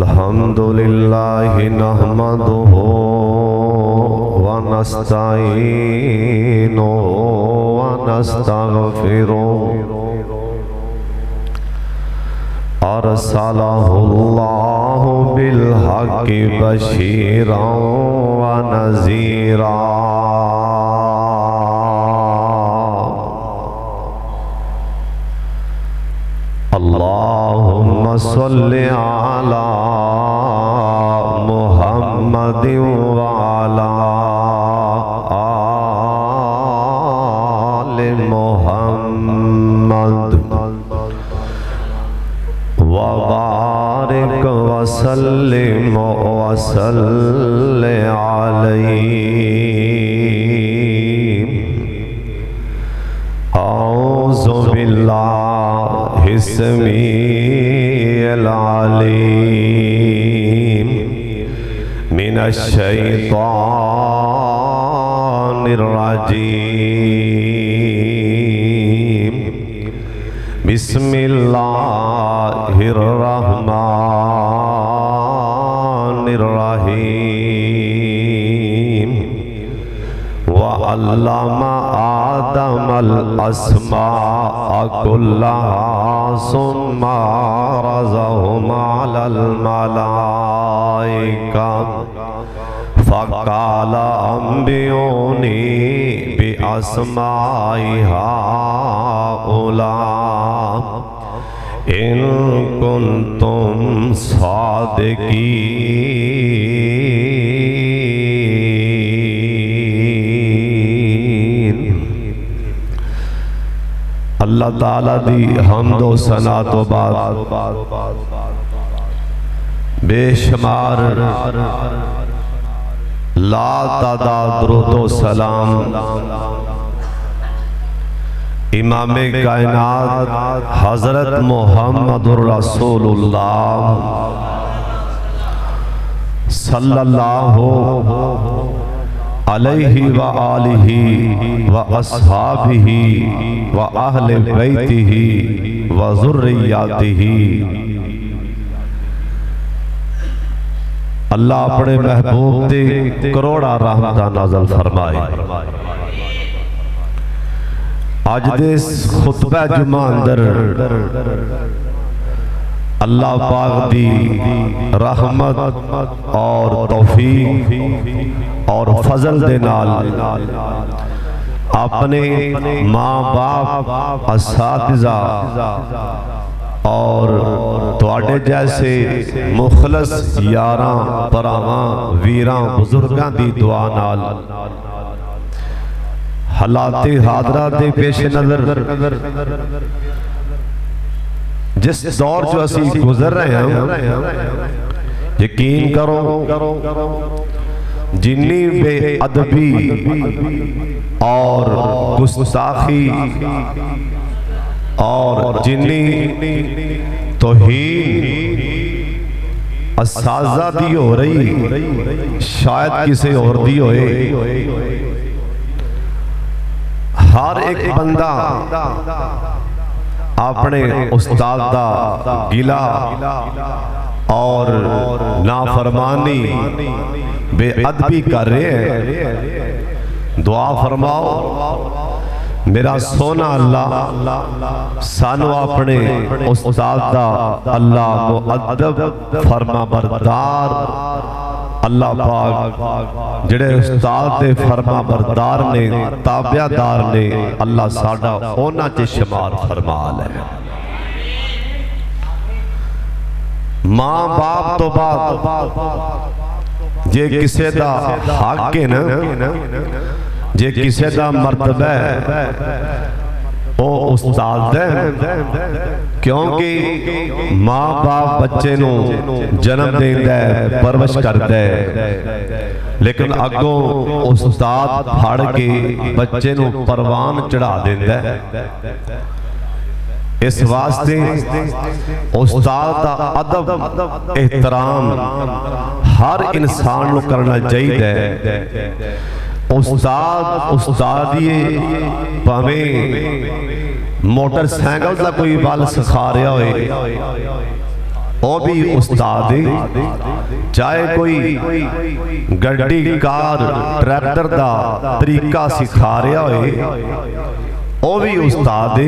الحمد لله نحمده ونستعينه ونستغفره أرسله الله بالحق بشيرا ونذيرا اللهم صل على محمد وعلى آل محمد وبارك وسلم عليه أعوذ بالله السميع العليم من الشيطان الرجيم بسم الله الرحمن الرحيم وعلم آدم الأسماء كلها ثم عرضهم على الملائكة فقال أنبئوني بأسماء هؤلاء إن كنتم صادقين۔ اللہ تعالیٰ دی حمد و ثنا تو بعد بے شمار لا تعداد درود و سلام امام کائنات حضرت محمد الرسول اللہ صلی اللہ علیہ وآلہ وأصحابہ وأہل بیتہ وذریاتہ۔ اللہ اپنے محبوب دے کروڑا رحمتہ نازل فرمائے۔ آج دے خطبہ جمعہ اندر اللہ پاک دی رحمت اور توفیق اور فضل دے نال اپنے ماں باپ اساتذہ اور تواڈے جیسے مخلص یاراں پراواں ویراں بزرگاں دی دعا نال حالات حاضرہ دے پیش نظر جس دور جو اسی گزر رہے ہیں یقین کرو جنی بے ادبی اور گستاخی اور جنی توہین اساتذہ دی ہو رہی شاید کسی اور دی ہوئے۔ ہر ایک بندہ اپنے استاد دا گلا اور نافرمانی بے ادبی کر رہے ہیں۔ دعا فرماؤ میرا سونا اللہ سانو اپنے استاد دا اللہ مؤدب فرما بردار اللہ پاک جڑے استاد دے فرما بردار نے تابعدار نے اللہ ساڑا اونا چے شمار فرما لے۔ ماں باپ تو بعد جے کسے دا حق ہے نا جے کسے دا مرتبہ ہے او استاد ہے، کیونکہ ماں باپ بچے نو جنم دیندہ ہے پرورش کردہ ہے، لیکن اگوں استاد پھاڑ کے بچے نو پروان چڑھا دیندہ ہے۔ اس واسطے استاد دا ادب احترام ہر انسان نو کرنا چاہیے۔ استادیے پاویں موٹر سائیکل دا کوئی بال سکھا رہا ہوئے ਉਹ ਵੀ ਉਸਤਾਦ ਹੈ। ਚਾਹੇ ਕੋਈ ਗੱਡੀ ਕਾਰ ਟਰੈਕਟਰ ਦਾ ਤਰੀਕਾ ਸਿਖਾ ਰਿਹਾ ਹੋਏ, ਉਹ ਵੀ ਉਸਤਾਦ ਹੈ।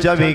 24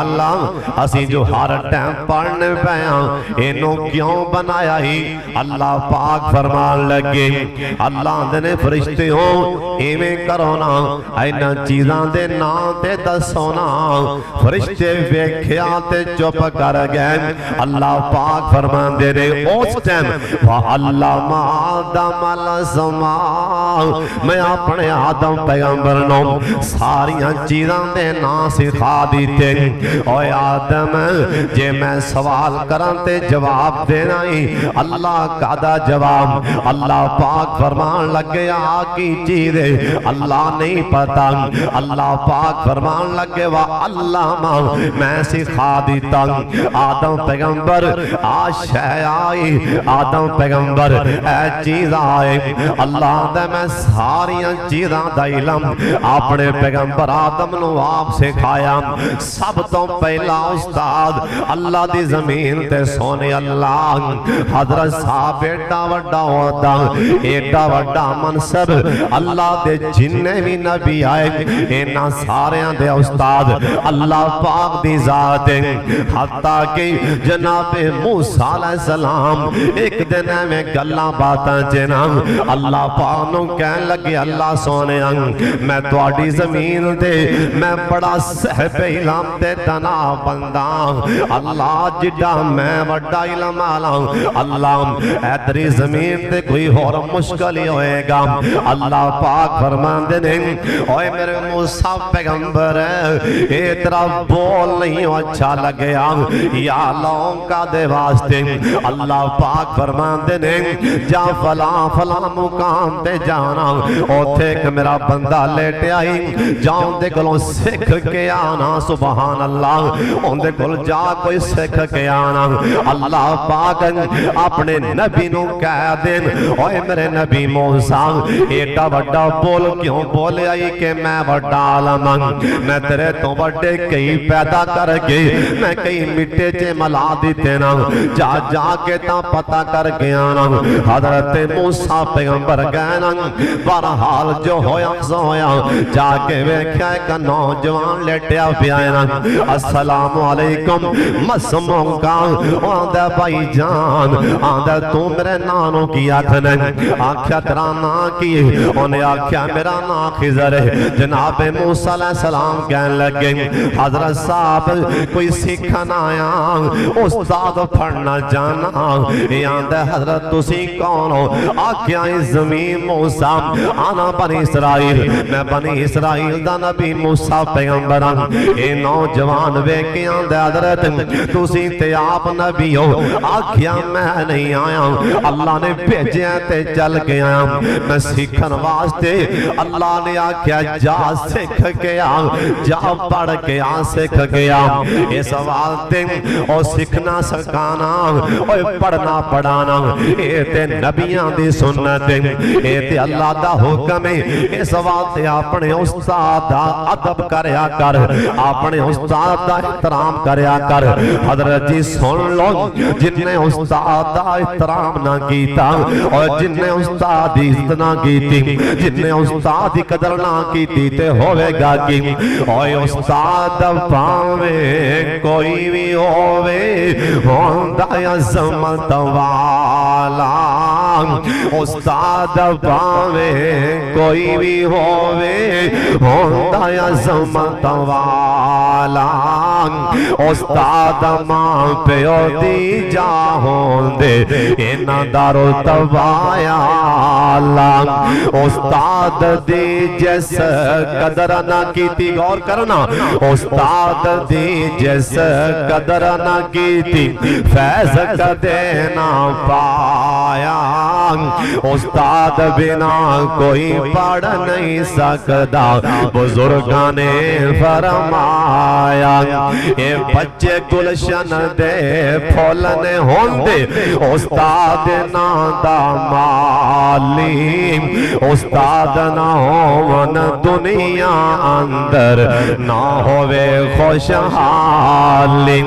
اللہ اسی جو ہر ٹائم پڑھنے پیاں انہوں کیوں بنایا ہی اللہ پاک فرمان لگے اللہ دنے فرشتے ہوں ایویں کرونا اینا چیزاں دے نا تے دسونا فرشتے ویکھیا تے چپ کر گئے اللہ پاک فرمان دے رہے اس ٹائم وَعَلَّمَ آدَمَ الْأَسْمَاءَ میں اپنے آدم پیغمبر نو ساریاں چیزاں دے نا سکھا دیتے اوے آدم جے میں سوال کرانتے جواب دینا ہی اللہ کا دا جواب اللہ پاک فرمان لگ گیا کی چیزیں اللہ نہیں پتا اللہ پاک فرمان لگ گیا وَعَلَّمَ میں سکھا دیتا آدم پیغمبر آج شے آئی آدم پیغمبر اے چیز آئے اللہ دے میں ساریاں چیزاں دا علم اپنے پیغمبر آدم نو آپ سکھایا سب تو پہلا استاد اللہ دی زمین تے سونے اللہ حضرت صاحب ایڈا وڈا ہوتا ایڈا وڈا منصب اللہ دے جننے بھی نبی آئے اینا ساریاں دے استاد اللہ پاک دی ذات حتیٰ کہ جناب موسیٰ علیہ السلام ایک دن میں گلہ باتا جنام اللہ پاک نو کہن لگے اللہ سونے میں توڑی زمین دے میں بڑا صحب علم دے تنا بندہ اللہ جڑا میں وڈا علم آلا اللہ ایدری زمین دے کوئی اور مشکل ہی ہوئے گا اللہ پاک فرمان دے اوے میرے موسیٰ پیغمبر اے ترا بول نہیں ہو اچھا لگیا یا لوگوں کا دے واسطے اللہ پاک فرمان دے جا فلاں فلاں مقام دے جانا اوتھے کہ میرا بندہ لیٹے آئی جاؤں دے گلوں سکھ کے آنا سبحان اللہ ان دے گل جا کوئی سکھ کے آنا اللہ پاک اپنے نبی نو کہہ دین اوے میرے نبی موسیٰ ایٹا وڈا بول کیوں بولے آئی کہ میں وڈا عالم میں تیرے تو وڈے کئی پیدا کر کے میں کئی مٹے چے ملا دیتے نا جا جا کے تا پتا کر کے آنا حضرت موسیٰ پیغمبر گئنا برحال جو ہویا سو ہویا جا کے ویکھیا ایک نوجوان لیٹیا بھی آئینا السلام علیکم مسموں کا آندہ بھائی جان آندہ تو میرے نانوں کی آکھنے آکھیا تیرا نا کی انہیں آکھیا میرا نا خضر ہے جناب موسیٰ علیہ السلام کہنے لگے حضرت صاحب کوئی سکھنا آیا استاد پڑھنا جانا یاندہ حضرت تسی کون ہو آکھیا اس زمین موسیٰ آنا بنی اسرائیل میں بنی اسرائیل دا نبی موسیٰ پیغمبران اے نوجوان ویکے آندہ حضرت تسی تے آپ نبی ہو آکھیا میں نہیں آیا اللہ نے بھیجے تے چل کے آیا میں سکھن واسطے اللہ نے آکھیا جا سکھ کے آ جا پڑھ کے آ سکھ کے آ اے سوال تے اور سکھنا سکانا اور پڑھنا پڑھانا اے تے نبیاں دی سنت اے تے اللہ دا حکم ہے اے سوال تے اپنے استاد دا ادب کریا کر اپنے استاد دا احترام کریا کر حضرت جی سن لو جن نے استاد دا احترام نہ کیتا اور جن نے استاد دی عزت نہ کیتی جن نے استاد دی قدر نہ کیتی تے ہوئے گا کی اوے استاد پاوے کوئی بھی ہووے ہوندا عظمت والا استاد پاوے کوئی بھی ہووے ہوندا عظمت والا استاد ماں پیو دی جا ہوندے اینا دارو توایا استاد دی جس قدر نہ کیتی غور کرنا استاد دی جس قدر نہ کیتی فیض کدے نہ پایا استاد بنا کوئی پڑھ نہیں سکتا بزرگاں نے فرمایا اے بچے گلشن دے پھولنے ہوندے استاد نہ دا مالی استاد نہ ہون دنیا اندر نہ ہوئے خوشحالی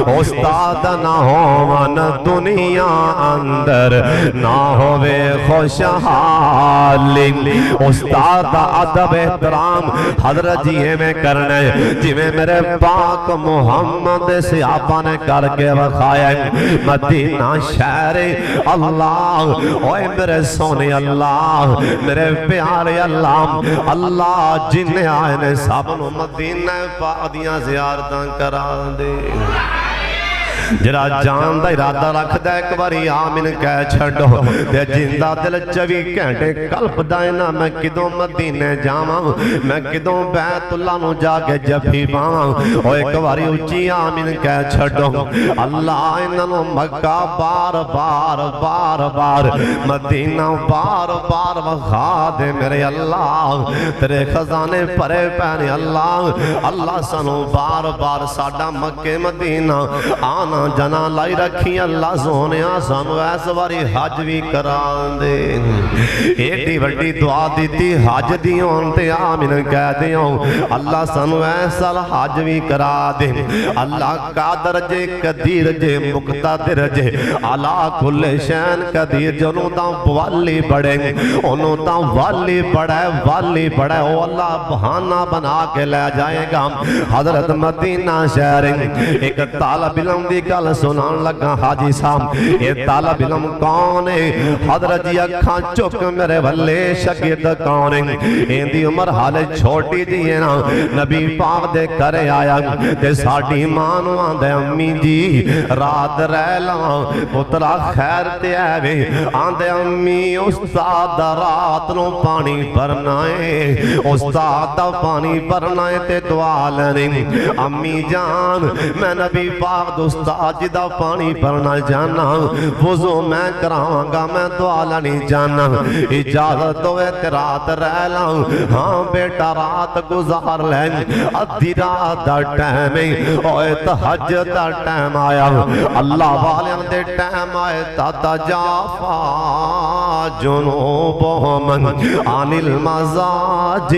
استاد نہ ہون دنیا اندر نہ ہوئے خوشحال استاد دا ادب احترام حضرت جی میں کرنا ہے جی میں میرے پاک محمد صحابہ نے کر کے رکھایا ہے مدینہ شہر اللہ اوے میرے سونے اللہ میرے پیارے اللہ اللہ جن آئے نے سب نو مدینہ پاک دیاں زیارتاں کرا دے جرا جان دا ارادہ رکھ دا ایک باری آمین کہہ چھڑو دے جندہ دل 24 گھنٹے قلب دائنا میں کدوں مدینے جاواں میں کدوں بیت اللہ نو جا کے جبھی پاواں او ایک باری اچھی آمین کہہ چھڑو اللہ انہوں مکہ بار بار بار بار مدینہ بار بار وخا دے میرے اللہ تیرے خزانے پرے پہنے اللہ اللہ سنو بار بار ساڑا مکہ مدینہ آنا جنا لائی رکھی اللہ سونیا سانو ایس باری حج بھی کران دے ایڈی وڈی دعا دیتی حج دیوں تے آمین کہہ دیوں اللہ سانو ایسا حج بھی کرا دے اللہ قادر جے قدیر جے مقتدر جے علا کل شین قدیر جنہوں تاں والی بڑے انہوں تاں والی بڑے او اللہ بہانہ بنا کے لے جائے گا حضرت مدینہ شہر ایک طالب علم دی گل سنان لگا حاجی صاحب یہ طالب علم کون ہے حضرت جی اکھاں چک میرے بھلے شاگرد کون ہے ایندی عمر حال چھوٹی جی ہے نا نبی پاک دے کرے آیا تے ساڈی ماں نو آندے امی جی رات رہ لواں پترا خیر تے آوے آندے امی استاد رات نو پانی بھرنا ہے استاد دا پانی بھرنا ہے تے دعا لینی امی جان میں نبی پاک استاد جدا پانی پرنا جانا وضو میں کراؤں گا میں دعا لانی جانا اجازت ہوئے تے رات رہ لاؤں ہاں بیٹا رات گزار لیں ادھی رات دا ٹائم اوے تہجد دا ٹائم آیا اللہ والے دے ٹائم آئے تا جافا جنوبہم عن المزاج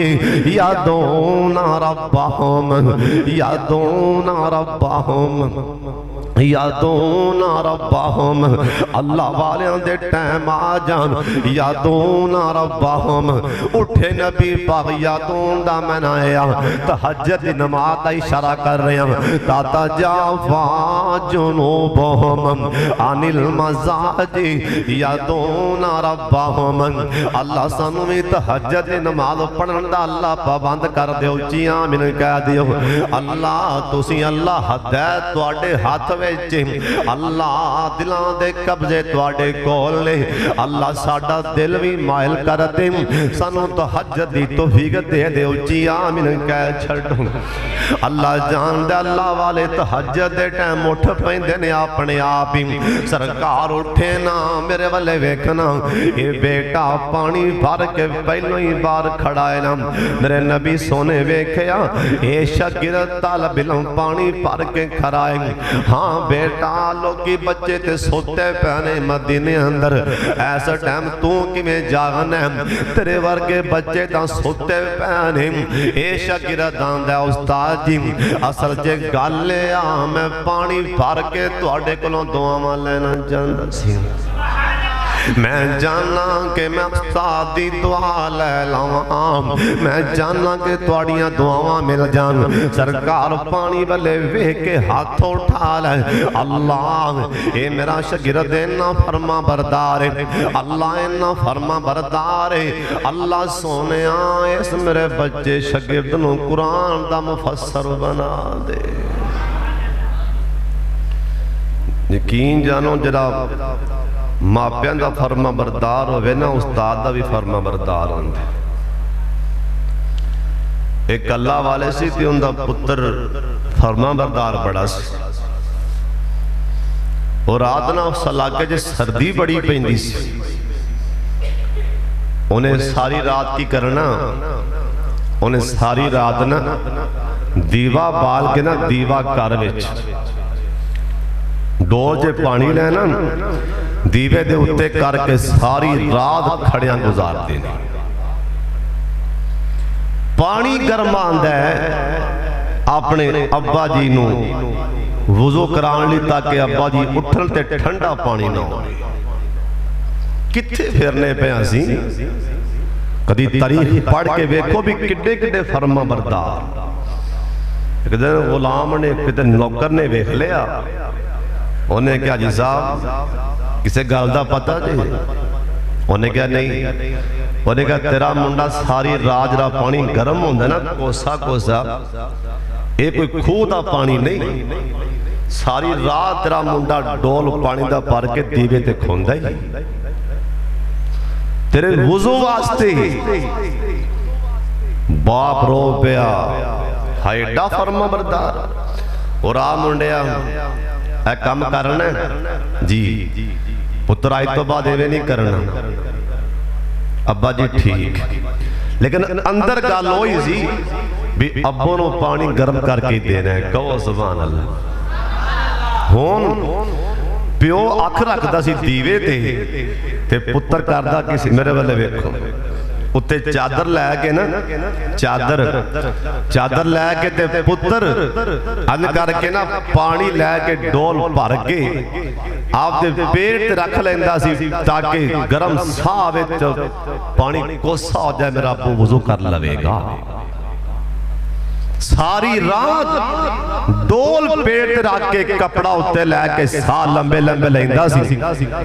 یادون ربہم یادون ربہم اللہ والیاں دے ٹائم آ جان یادون ربہم اٹھے نبی پاک یادون دا میں نایا تہجد نماز دا اشارہ کر رہے ہیں تاتا جافا جنوبہم عن المزاج یادون ربہم اللہ سنوی تہجد نماز پڑھن دا اللہ پابند کر دیو جی آمین کہہ دیو اللہ تسی اللہ ہدایت تواڈے ہاتھ وچ اللہ دلاں دے قبضے تواڈے کول نے اللہ ساڈا دل بھی مائل کر دے سانو تہجد دی توفیق دے دے اچھی آمین کہہ چھڑو اللہ جان دے اللہ والے تہجد دے ٹائم اٹھ پیندے نے اپنے آپ ہی سرکار اٹھے نا میرے والے ویکھنا اے بیٹا پانی بھر کے پہلو ہی بار کھڑا ہے نا میرے نبی سونے ویکھیا اے شاگرد طالب علم پانی بھر کے کھڑا ہے ہاں بیٹا لوگی بچے تے سوتے پہنے مدینے اندر ایسا ٹائم تو کی میں جاگن ہے تیرے ورگے بچے تا سوتے پہنے اے شاگردان دے استاد جی اصل جے گالے میں پانی بھر کے تواڈے کولوں دعاواں لینا چاہندا سی میں جانا کہ میں استاد دی دعا لے لاواں میں جانا کہ تواڈیاں دعاواں مل جان سرکار پانی والے ویکھ کے ہاتھ اٹھا لے اللہ اے میرا شاگرد نا فرما بردار ہے اللہ نا فرما بردار ہے اللہ سونیا اس میرے بچے شاگرد نو قرآن دا مفسر بنا دے یقین جانو جناب ماپیاں دا فرما بردار ہوئے نا استاد دا بھی فرما بردار ہوندے ایک اللہ والے سی تھی ان دا پتر فرما بردار بڑا سی اور رات نا اس علاقے جے سردی بڑی پیندی سی انہیں ساری رات کی کرنا انہیں ساری رات نا دیوا بال کے نا دیوا کاروچ دو جے پانی لینا دیوے دے اتے کر کے ساری رات کھڑیاں گزار دینے پانی گرمان دے اپنے ابا جی نو وضو کران لی تاکہ ابا جی اٹھن تے ٹھنڈا پانی نہ ہو ਕਿੱਥੇ ਫਿਰਨੇ ਪਏ ਅਸੀਂ। ਕਦੀ ਤਾਰੀਖ ਪੜ੍ਹ ਕੇ ਵੇਖੋ ਵੀ ਕਿੱਡੇ ਕਿੱਡੇ ਫਰਮਾ ਬਰਦਾਰ। ਇੱਕ ਦਿਨ ਗੁਲਾਮ ਨੇ ਕਿਤੇ ਨੌਕਰ ਨੇ ਵੇਖ ਲਿਆ, ਉਹਨੇ ਕਿਹਾ ਜੀ ਸਾਹਿਬ ਕਿਸੇ ਗੱਲ ਦਾ ਪਤਾ ਜੀ? ਉਹਨੇ ਕਿਹਾ ਨਹੀਂ। ਉਹਨੇ ਕਿਹਾ ਤੇਰਾ ਮੁੰਡਾ ਸਾਰੀ ਰਾਤ ਜਿਹੜਾ ਪਾਣੀ ਗਰਮ ਹੁੰਦਾ ਨਾ ਕੋਸਾ ਕੋਸਾ, ਇਹ ਕੋਈ ਖੂਹ ਦਾ ਪਾਣੀ ਨਹੀਂ, ਸਾਰੀ ਰਾਤ ਤੇਰਾ ਮੁੰਡਾ ਡੋਲ ਪਾਣੀ ਦਾ ਭਰ ਕੇ ਦੀਵੇ ਤੇ ਖੋਂਦਾ ਹੀ ਤੇਰੇ ਵਜ਼ੂ ਵਾਸਤੇ। ਬਾਪ ਰੋ ਪਿਆ, ਹਾਏ ਏਡਾ ਫਰਮਾ ਬਰਦਾਰ। ਔਰ ਆ ਮੁੰਡਿਆ ਇਹ ਕੰਮ ਕਰਨਾ ਜੀ, ਪੁੱਤਰ ਅੱਜ ਤੋਂ ਬਾਅਦ ਐਵੇਂ ਨਹੀਂ ਕਰਨਾ। ਅੱਬਾ ਜੀ ਠੀਕ, ਲੇਕਿਨ ਅੰਦਰ ਗੱਲ ਹੋਈ ਸੀ ਵੀ ਅੱਬੋ ਨੂੰ ਪਾਣੀ ਗਰਮ ਕਰਕੇ ਦੇਣਾ। ਕਹੋ ਸੁਭਾਨ ਅੱਲਾਹ। ਹੁਣ ਪਿਓ ਅੱਖ ਰੱਖਦਾ ਸੀ ਦੀਵੇ ਤੇ ਪੁੱਤਰ ਕਰਦਾ ਕਿਸੇ, ਮੇਰੇ ਵੱਲ ਵੇਖੋ, ਉੱਤੇ ਚਾਦਰ ਲੈ ਕੇ ਨਾ, ਚਾਦਰ ਲੈ ਕੇ ਤੇ ਪੁੱਤਰ ਅੰਨ ਕਰਕੇ ਨਾ ਪਾਣੀ ਲੈ ਕੇ ਡੋਲ ਭਰ ਕੇ ਆਪਦੇ ਪੇਟ ਤੇ ਰੱਖ ਲੈਂਦਾ ਸੀ ਤਾਂ ਕਿ ਗਰਮ ਸਾਹ ਵਿੱਚ ਪਾਣੀ ਕੋਸਾ ਹੋ ਜਾਏ, ਮੇਰਾ ਆਪੂ ਵਜ਼ੂ ਕਰ ਲਵੇਗਾ। ਸਾਰੀ ਰਾਤ ਡੋਲ ਪੇਟ ਤੇ ਰੱਖ ਕੇ ਕਪੜਾ ਉੱਤੇ ਲੈ ਕੇ ਸਾਹ ਲੰਬੇ ਲੰਬੇ ਲੈਂਦਾ ਸੀ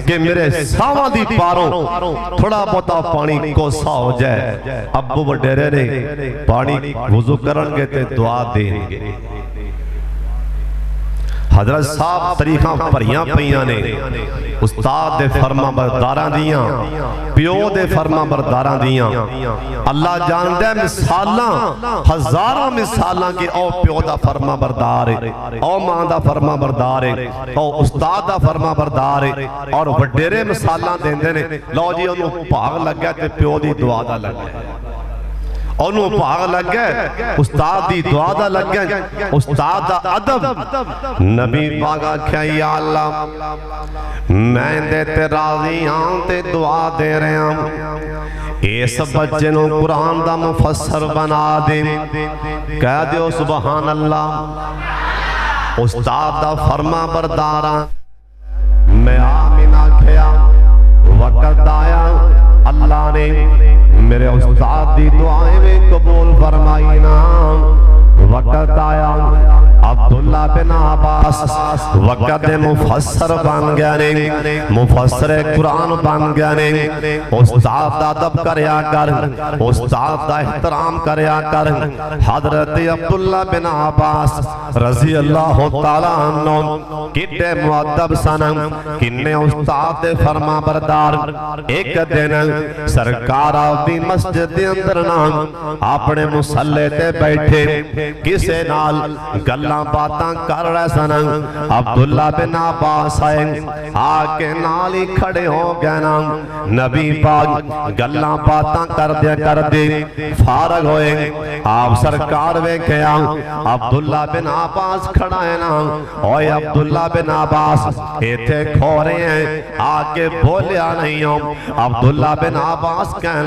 ਕਿ ਮੇਰੇ ਸਾਹਾਂ ਦੀ ਪਾਰੋਂ ਥੋੜਾ ਬਹੁਤਾ ਪਾਣੀ ਕੋਸਾ ਹੋ ਜਾਏ। ਅੱਬੂ ਵਡੇਰੇ ਨੇ ਪਾਣੀ ਵਜ਼ੂ ਕਰਨਗੇ ਤੇ ਦੁਆ ਦੇਣਗੇ। حضرت صاحب تاریخاں بھریاں پیاں نے استاد دے فرما برداراں دیاں، پیو دے فرما برداراں دیاں۔ اللہ جاندے مثالاں ہزاراں مثالاں کی او پیو دا فرما بردار ہے، او ماں دا فرما بردار ہے، او استاد دا فرما بردار ہے، اور وڈیرے مثالاں دیندے نے۔ لو جی انہوں بھاگ لگ گیا تے پیو دی دعا دا لگ گیا، انہوں بھاگ لگ گئے استاد دی دعا دا لگ گئے، استاد دا ادب۔ نبی باغا کیا یا اللہ میں دے تے راضی آن تے دعا دے رہے ہیں، اس بچے نو قرآن دا مفسر بنا دے، کہہ دیو سبحان اللہ۔ استاد دا فرما برداران میں آمینہ کھیا وقت آیا اللہ نے میرے استاد دی دعائیں میں قبول فرمائینا۔ وقت آیا عبداللہ بن عباس وقت مفسر بن گیا نے، مفسر قرآن بن گیا نے۔ استاد دا ادب کریا کر، استاد دا احترام کریا کر۔ حضرت عبداللہ بن عباس رضی اللہ تعالیٰ عنہ کتنے مؤدب سن، کنے استاد دے فرما بردار۔ ایک دن سرکار آفی مسجد دے اندر نام اپنے مسلح تے بیٹھے، کسے نال گلاں باتاں کر رہے سن۔ عبداللہ بن عباس آئے آکے نال ہی کھڑے ہو گئے نا، نبی پاک گلاں باتاں کر دے فارغ ہوئے۔ آپ سرکار ویکھیا عبداللہ بن عباس کھڑا ہے نا، اوے عبداللہ بن عباس ایتھے کھو رہے ہیں، آکے بولیا نہیں ہوں۔ عبداللہ بن عباس کہن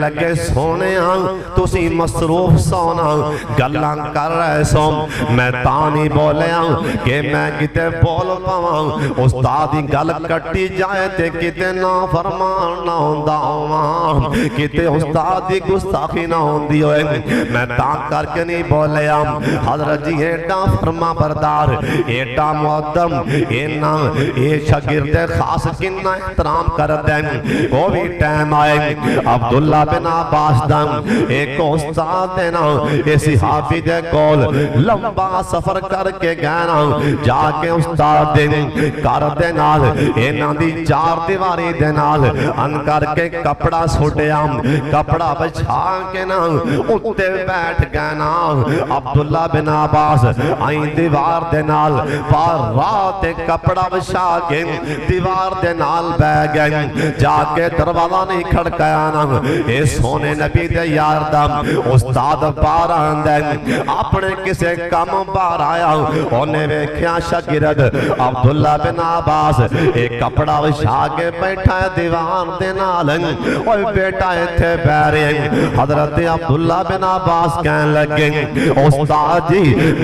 لگے سونے ہاں تسی مصروف سونا گلاں کر رہے سو، میں تانی بولے ہوں کہ میں کتے بول پاؤں، استادی گل کٹی جائے تے کتے نا فرمان نہ ہوندہ ہوں، کتے استادی گستاخی نہ ہوندی ہوئے، میں تان کر کے نہیں بولے ہوں۔ حضرت جی ایڈا فرما بردار، ایڈا معدم، اے شاگرد خاص کنہ احترام کر دیں۔ وہ بھی ٹائم آئے عبداللہ بن عباس دن ایک استاد دینا، اسی حافی دے کول لمبا سفر کر کے گینا، جا کے استاد دن کر دینال اینا دی چار دیواری دینال ان کر کے کپڑا سوٹیا، کپڑا بچھا کے نا اتے بیٹھ گینا۔ عبداللہ بن عباس آئیں دیوار دینال پار رات کپڑا بچھا کے دیوار دینال بے گئے، جا کے دروازہ نہیں کھڑکایا نا، اے سونے نبی دے یار دا استاد پاران دے اپنے کسے ਕਿਸੇ ਕੰਮ ਬਾਹਰ ਆਇਆ, ਉਹਨੇ ਵੇਖਿਆ ਸ਼ਾਗਿਰਦ ਅਬਦੁੱਲਾ ਬਿਨ ਅਬਾਸ ਇਹ ਕਪੜਾ ਵਿਛਾ ਕੇ ਬੈਠਾ ਹੈ ਦੀਵਾਨ ਦੇ ਨਾਲ। ਓਏ ਬੇਟਾ ਇੱਥੇ ਬਹਿ ਰਿਹਾ। ਹਜ਼ਰਤ ਅਬਦੁੱਲਾ ਬਿਨ ਅਬਾਸ ਕਹਿਣ ਲੱਗੇ ਉਸਤਾਦ ਜੀ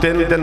3-3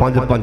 5-5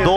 2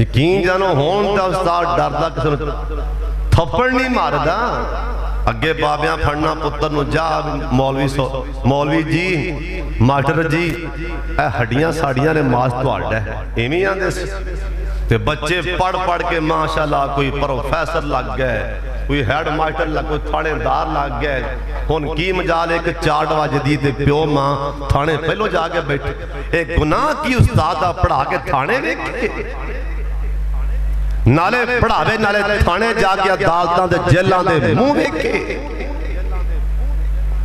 ਯਕੀਨ ਜਾਨੋ ਹੋਣ ਤਾਂ ਉਸਤਾਦ ਡਰਦਾ ਕਿਸੇ ਨੂੰ ਥੱਪੜ ਨਹੀਂ ਮਾਰਦਾ। ਅੱਗੇ ਬਾਬਿਆਂ ਫੜਨਾ ਪੁੱਤਰ ਨੂੰ, ਜਾ ਮੌਲਵੀ ਜੀ, ਮਾਸਟਰ ਜੀ, ਇਹ ਹੱਡੀਆਂ ਸਾਡੀਆਂ ਨੇ, ਮਾਸ ਤੁਹਾਡਾ ਹੈ, ਇਵੇਂ ਆਂਦੇ ਸੀ। ਤੇ ਬੱਚੇ ਪੜ ਪੜ ਕੇ ਮਾਸ਼ਾਅੱਲਾ ਕੋਈ ਪ੍ਰੋਫੈਸਰ ਲੱਗ ਗਏ, ਕੋਈ ਹੈਡ ਮਾਸਟਰ ਲੱਗ, ਕੋਈ ਥਾਣੇਦਾਰ ਲੱਗ ਗਏ। ਹੁਣ ਕੀ ਮਜਾਲ ਇੱਕ ਚਾਟ ਵੱਜਦੀ ਤੇ ਪਿਓ ਮਾਂ ਥਾਣੇ ਪਹਿਲੋਂ ਜਾ ਕੇ ਬੈਠੇ। ਇਹ ਗੁਨਾਹ ਕੀ ਉਸਤਾਦ ਦਾ ਪੜਾ ਕੇ ਥਾਣੇ ਵੇਖੇ, ਨਾਲੇ ਪੜਾਵੇ ਨਾਲੇ ਥਾਣੇ ਜਾ ਕੇ ਅਦਾਲਤਾਂ ਦੇ ਜੇਲਾਂ ਦੇ ਮੂੰਹ ਵੇਖੇ।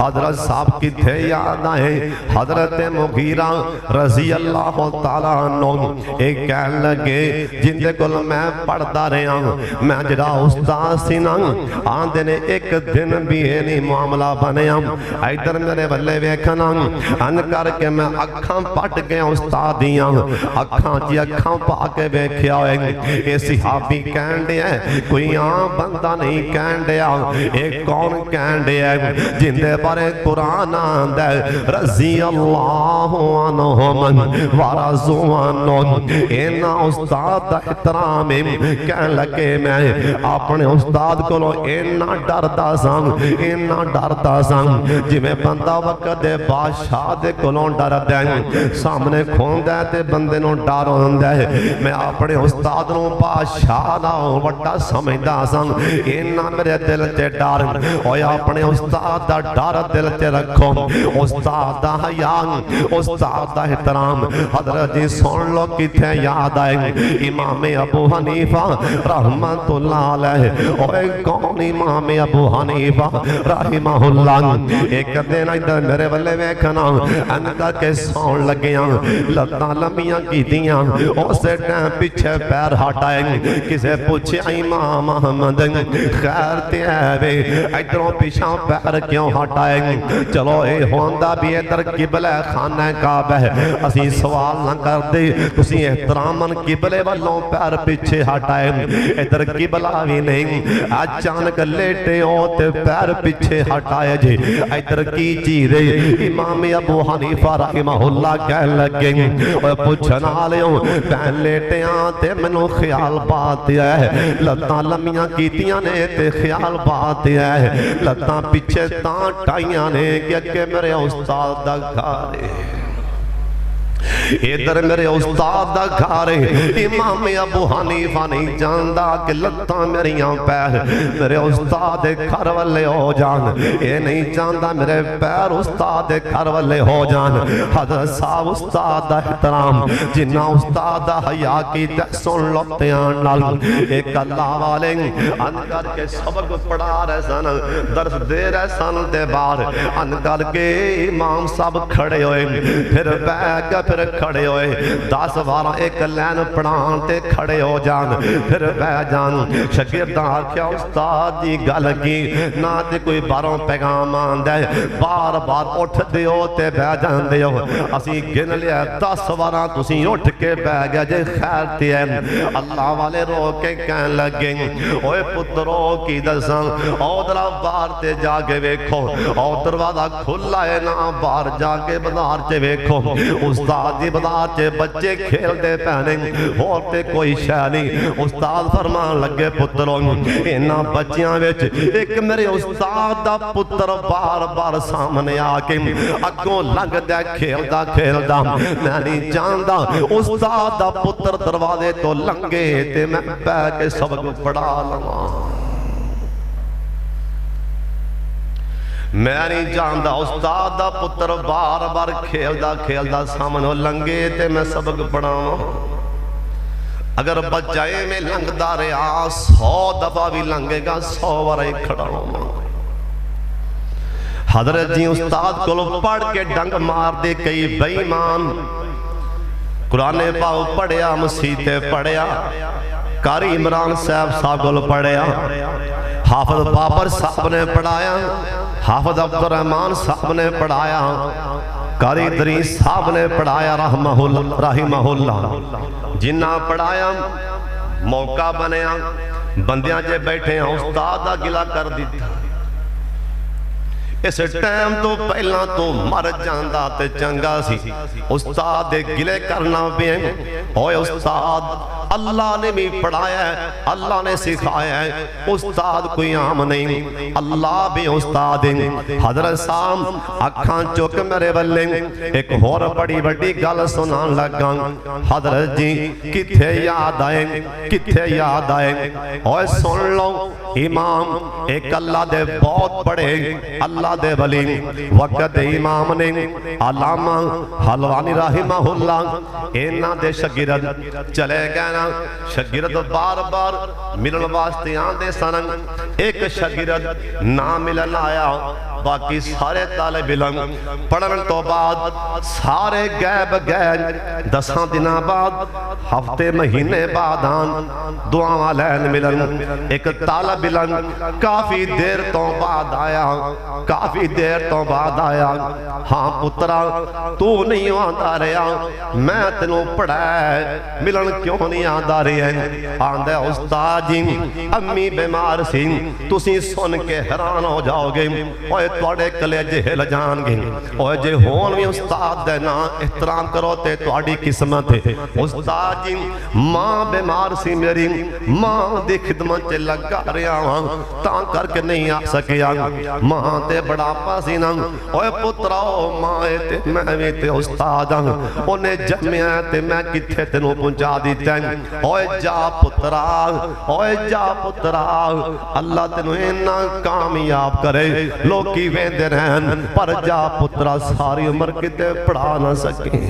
حضرت صاحب کتھے یاد آئے حضرت مغیرہ رضی اللہ تعالیٰ عنہ ایک کہن لگے جن دے کل میں پڑھتا رہا میں جڑا استاد سی نا آندے نے ایک دن بھی نہیں معاملہ بنیا ادھر میرے بلے ویکھنا ان کر کے میں اکھاں پٹ گیا استاد دیاں اکھاں جی اکھاں پا کے ویکھیا ہوئے اے صحابی کہن دیا کوئی عام بندہ نہیں کہن دیا ایک کون کہن دیا جن دے بارے قرآن آندہ رضی اللہ عنہم ورضوا عنہ اینا استاد احترام کہن لگے میں اپنے استاد کو لو اینا ڈردا سان اینا ڈردا سان جی میں بندہ وقت دے بادشاہ دے کلوں ڈر دیں سامنے کھون دے تے بندے نو ڈر ہوندے میں اپنے استاد نو بادشاہ نہ وڈا سمجھدا سان اینا میرے دل تے ڈر اویا اپنے استاد دا ڈر دل تے رکھو استاد دا حیا استاد دا احترام حضرت جی سن لو کتھے یاد آئے امام ابو حنیفہ رحمت اللہ علیہ اوے کون امام ابو حنیفہ رحمہ اللہ ایک دن ادھر میرے بلے ویکھنا انکا کے سون لگیاں لتاں لمیاں کی دیاں اسے ٹائم پیچھے پیر ہٹائیں کسے پوچھے امام محمد خیر تے ہے ادھروں پیچھاں پیر کیوں ہٹائیں چلو اے ہوندہ بھی ادھر قبلہ خانہ کعبہ اسی سوال نہ کر دے اسی احتراماً قبلے والوں پیر پیچھے ہٹائیں ادھر قبلہ بھی نہیں اچانک لیٹے ہوتے پیر پیچھے ہٹائے جی ادھر کی چیزے امام ابو حنیفہ رحمہ اللہ کہہ لگیں اور پوچھنا لیوں پہن لیٹے آتے منو خیال بات ہے لتاں لمیاں کیتیاں نے تے خیال بات ہے لتاں پیچھے تاں ٹائیاں نے کہ میرے استاد دا گھارے ادھر میرے استاد دا گھارے امام ابو حنیفہ نہیں جاندہ کہ لتاں میریاں پیر میرے استاد گھر والے ہو جان اے نہیں جاندہ میرے پیر استاد گھر والے ہو جان حضرت صاحب استاد دا احترام جنہ استاد دا حیا کی سن لوٹیاں نال ایک اللہ والے اندر کے سبق پڑھا رہے سن درس دے رہے سن دے بار اندر کے امام صاحب کھڑے ہوئے پھر بیگ پھر کھڑے ہوئے 10-12 ایک لین پڑھان تے کھڑے ہو جان پھر بہ جان شاگرداں آکھیا استاد دی گل کی نہ تے کوئی باروں پیغام آندا ہے بار بار اٹھ دیو تے بہ جاندے ہو اسی گن لیا 10-12 تسی اٹھ کے بہ گیا جے خیر تے اللہ والے رو کے کہن لگے اوے پترو کی دساں او درا بار تے جا کے ویکھو او دروازہ کھلا ہے نہ باہر جا کے بازار تے ویکھو استاد دی بازار چے بچے کھیل دے پہنے ہوتے کوئی شے نہیں استاد فرمان لگے پتروں انہاں بچیاں وچ ایک میرے استاد دا پتر بار بار سامنے آ کے اگوں لنگ دے کھیلدا کھیلدا میں نہیں جاندا استاد دا پتر دروازے تو لنگے تے میں پہ کے سبق پڑھا لواں میں نہیں جاندہ استاد دا پتر بار بار کھیلدا کھیلدا سامنے لنگے تے میں سبق پڑھاواں اگر بچائے میں لنگ دا رہا 100 دفعہ بھی لنگے گا 100 ورائی کھڑا ہوں حضرت جی استاد کو پڑھ کے ڈنگ مار دے کئی بے ایمان قرآن پاک پڑھیا مسیحے پڑھیا قاری عمران صاحب کو پڑھیا حافظ بابر صاحب نے پڑھایا حافظ عبدالرحمن صاحب نے پڑھایا قاری دریس صاحب نے پڑھایا رحمہ اللہ جنہ پڑھایا موقع بنیا بندیاں جے بیٹھے ہیں استاد گلا کر دیتا اس ٹائم تو پہلا تو مر جاندہ تے چنگا سی استاد گلے کرنا بھی ہیں اوہ استاد اللہ نے بھی پڑھایا ہے اللہ نے سکھایا ہے استاد کوئی عام نہیں اللہ بھی استاد ہیں حضرت صاحب اکھاں چوک میرے بلے ایک اور بڑی بڑی گل سنان لگا حضرت جی کتھے یاد آئیں کتھے یاد آئیں اوہ سن لو امام ایک اللہ دے بہت بڑے اللہ دے ولی وقت امام نے علامہ حلوانی رحمہ اللہ اینا دے شگرد چلے گئے نا شگرد بار بار ملن واسطے آن دے سنن ایک شگرد نہ ملن آیا باقی سارے طالب علم پڑھن تو بعد سارے غیب گئے 10 دن بعد ہفتے مہینے بعد دعا لین ملن ایک طالب علم کافی دیر تو بعد آیا کافی دیر تو بعد آیا ہاں پترا تو نہیں آندا رہا میں تینوں پڑھائے ملن کیوں نہیں آندا رہا آندے استاد جی امی بیمار سی تسی سن کے حیران ہو جاؤ گے اوے تواڈے کلیجے ہل جان گے اوے جے ہون بھی استاد دے نا احترام کرو تے تواڈی قسمت ہے استاد جی ماں بیمار سی میری ماں دی خدمت چ لگا رہا ہاں تاں کر کے نہیں آ سکیا ماں تے بڑھاپا سی نا اوے پترا ماں تے میں بھی تے استاد ہاں اونے جمیا تے میں کتھے تینوں پہنچا دیتا ہے اوے جا پترا اوے جا پترا اللہ تینوں اینا کامیاب کرے لوکی ویندے رہن پر جا پترا ساری عمر کتے پڑھا نہ سکیں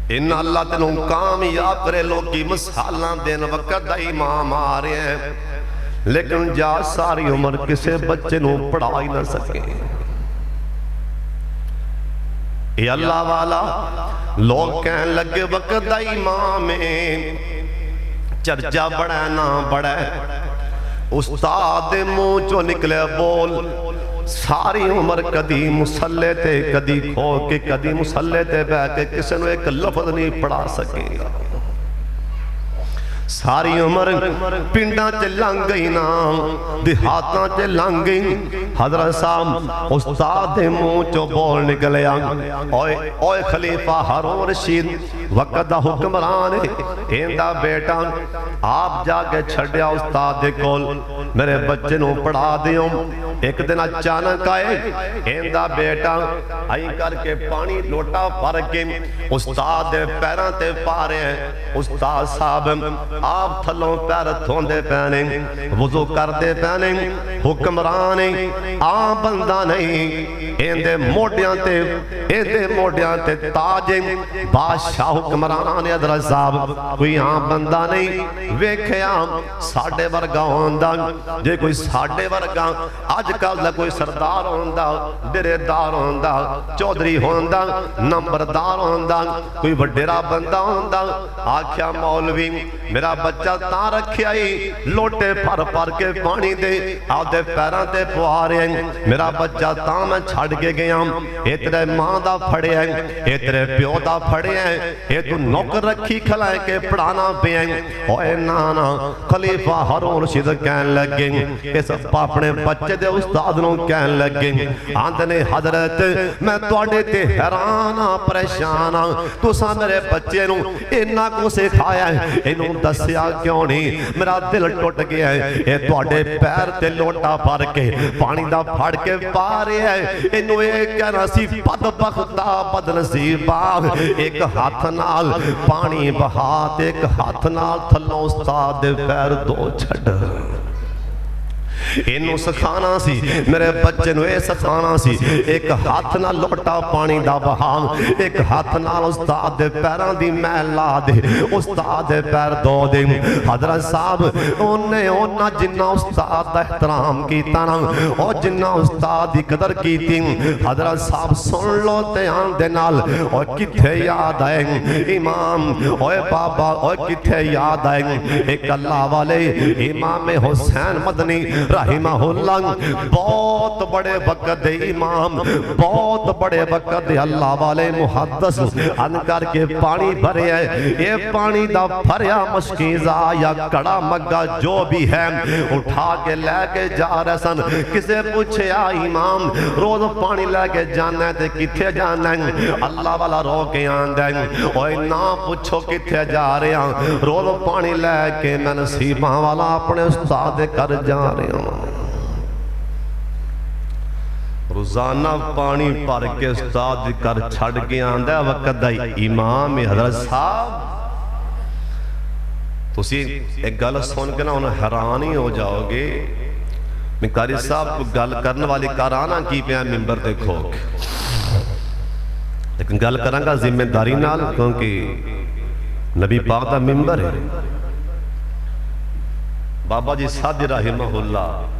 ان اللہ تینوں کامیاب کرے لوکی مثالاں دین وقت دا امام آ رہے ہیں لیکن جا ساری عمر کسے بچے نوں پڑھا ہی نہ سکیں اے اللہ والا لوگ کہن لگے وقت دا امام چرچا بڑا نہ بڑا استاد منہ چو نکلے بول ساری عمر کدی مسلے تے کدی کھو کے کدی مسلے تے بہ کے کسی نے ایک لفظ نہیں پڑھا سکے ساری عمر پنڈاں چے لنگ گئی نا دیہاتاں چے لنگ گئی حضرت صاحب استاد منہ چو بول نکلے اوے خلیفہ ہارون رشید وقت دا حکمران ایندا بیٹا آپ جا کے چھڑیا استاد دے کول میرے بچے نوں پڑھا دیوں ایک دن اچانک آئے ایندا بیٹا آئی کر کے پانی لوٹا پھر کے استاد دے پیراں تے پا رہے ہیں استاد صاحب آپ تھلوں پیر دھوندے پہنے وضو کردے پہنے حکمران آم بندہ نہیں ایندے موڑیاں تے تاج بادشاہ حکمران حضرت صاحب کوئی آم بندہ نہیں ویکھیا ساڑھے ورگا ہوندہ جے کوئی ساڑھے ورگا آج کل کوئی سردار ہوندہ ڈرے دار ہوندہ چودری ہوندہ نمبردار ہوندہ کوئی وڈیرا بندہ ہوندہ آکھیا مولوی میرا بچہ تا رکھیا ہی لوٹے پھر پھر کے پانی دے آدھے پیران تے پوارے ہیں میرا بچہ تا میں چھڑ کے گیا اے تیرے ماں دا پھڑے ہیں اے تیرے پیو دا پھڑے ہیں اے تو نوکر رکھی کھلائے کے پڑھانا پہ ہیں اوے نانا خلیفہ ہارون رشید کہن لگے اس اپنے بچے دے استادنوں کہن لگے آندھنے حضرت میں توڑے تے حیرانا پریشانا تو سا میرے بچے نوں انہا کو سکھایا ہے انہوں دسیا کیوں نہیں میرا دل ٹوٹ گیا ہے اے توڑے پیر تے لوٹا پھر کے پانی دا پھڑ کے پارے ہے انہوں ایک کہنا سی بدبختہ بدنصیبہ ایک ہاتھ نال پانی بہات ایک ہاتھ نال تھلوں استاد دے پیر دو چھڑ انہوں سکھانا سی میرے بچے نو اے سکھانا سی ایک ہاتھ نہ لوٹا پانی دا بہام ایک ہاتھ نہ استاد دے پیران دی محل لا دے استاد دے پیر دو دے حضرت صاحب انہاں جنہ استاد دا احترام کیتا نا اور جنہ استاد دی قدر کیتی حضرت صاحب سن لو تیان دے نال اور کتھے یاد آئیں امام اوے بابا اوے کتھے یاد آئیں ایک اللہ والے امام حسین مدنی رحمہ اللہ بہت بڑے وقت دے امام بہت بڑے وقت دے اللہ والے محدث ان کر کے پانی بھرے ہے یہ پانی دا بھریا مشکیزہ یا کڑا مگا جو بھی ہے اٹھا کے لے کے جا رہے سن کسے پوچھے امام روز پانی لے کے جانا ہے تے کتھے جانا ہے اللہ والا رو کے آندہ ہے اوہ نہ پوچھو کتھے جا رہے ہیں روز پانی لے کے میں نصیبہ والا اپنے استاد کر جا رہے ہیں روزانہ پانی پر کے استاد کر چھڑ کے آندہ ہے وقت دائی امام حضرت صاحب تو اسی ایک گل سن کے نا انہیں حیرانی ہو جاؤ گے میں قاری صاحب کو گل کرنے والی کارانا کی پہ ممبر دے کھوک لیکن گل کریں گا ذمہ داری نال کیونکہ نبی پاک دا ممبر ہے بابا جی صادق رحمہ اللہ